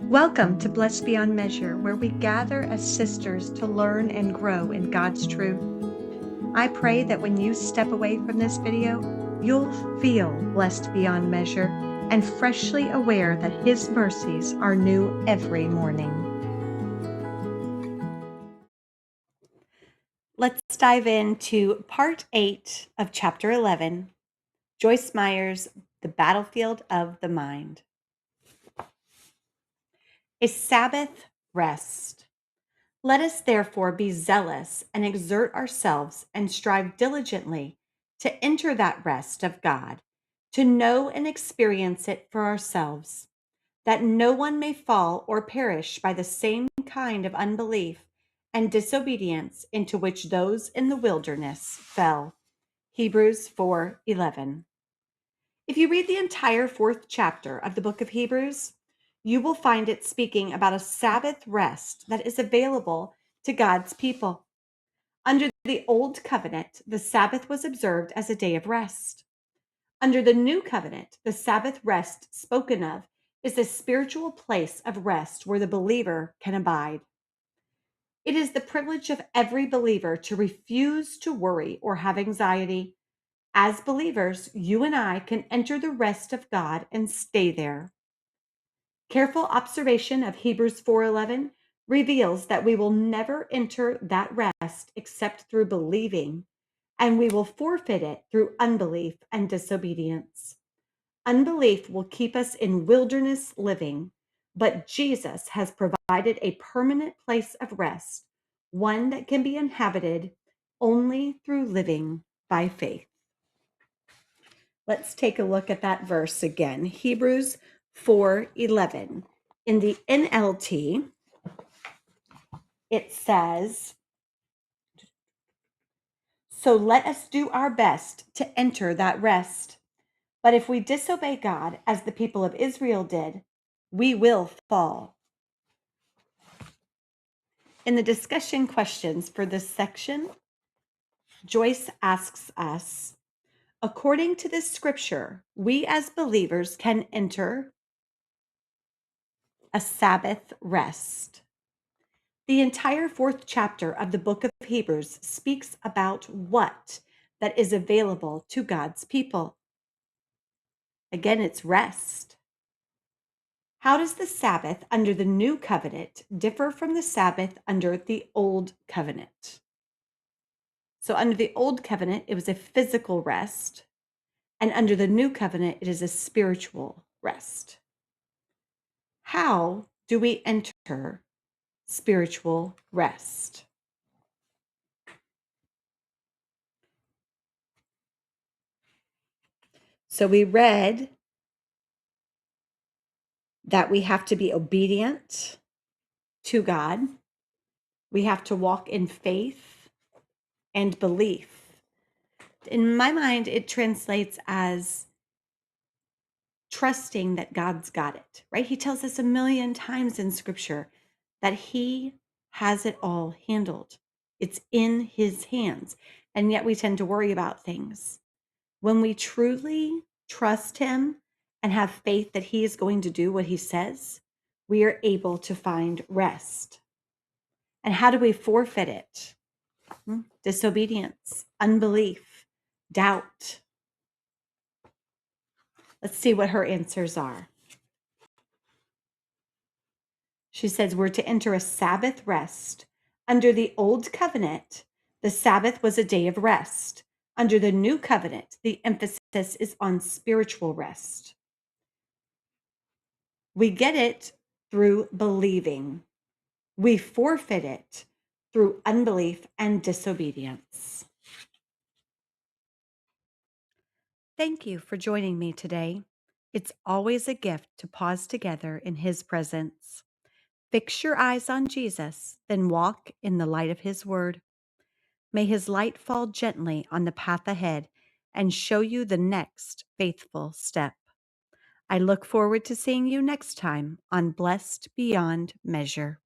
Welcome to Blessed Beyond Measure, where we gather as sisters to learn and grow in God's truth. I pray that when you step away from this video, you'll feel blessed beyond measure and freshly aware that His mercies are new every morning. Let's dive into part 8 of chapter 11, Joyce Meyer's The Battlefield of the Mind. A Sabbath rest. Let us therefore be zealous and exert ourselves and strive diligently to enter that rest of God, to know and experience it for ourselves, that no one may fall or perish by the same kind of unbelief and disobedience into which those in the wilderness fell. Hebrews 4:11. If you read the entire 4th chapter of the book of Hebrews, you will find it speaking about a Sabbath rest that is available to God's people. Under the Old Covenant, the Sabbath was observed as a day of rest. Under the New Covenant, the Sabbath rest spoken of is a spiritual place of rest where the believer can abide. It is the privilege of every believer to refuse to worry or have anxiety. As believers, you and I can enter the rest of God and stay there. Careful observation of Hebrews 4:11 reveals that we will never enter that rest except through believing, and we will forfeit it through unbelief and disobedience. Unbelief will keep us in wilderness living, but Jesus has provided a permanent place of rest, one that can be inhabited only through living by faith. Let's take a look at that verse again. Hebrews 4:11. In the NLT, it says, "So let us do our best to enter that rest. But if we disobey God as the people of Israel did, we will fall." In the discussion questions for this section, Joyce asks us, according to this scripture, we as believers can enter a Sabbath rest. The entire 4th chapter of the book of Hebrews speaks about what that is available to God's people. Again, it's rest. How does the Sabbath under the new covenant differ from the Sabbath under the old covenant? So under the old covenant, it was a physical rest, and under the new covenant, it is a spiritual rest. How do we enter spiritual rest? So we read that we have to be obedient to God. We have to walk in faith and belief. In my mind, it translates as trusting that God's got it, right? He tells us a million times in scripture that He has it all handled. It's in His hands. And yet we tend to worry about things. When we truly trust Him and have faith that He is going to do what He says, we are able to find rest. And how do we forfeit it? Disobedience, unbelief, doubt. Let's see what her answers are. She says we're to enter a Sabbath rest. Under the old covenant, the Sabbath was a day of rest. Under the new covenant, the emphasis is on spiritual rest. We get it through believing. We forfeit it through unbelief and disobedience. Thank you for joining me today. It's always a gift to pause together in His presence. Fix your eyes on Jesus, then walk in the light of His word. May His light fall gently on the path ahead and show you the next faithful step. I look forward to seeing you next time on Blessed Beyond Measure.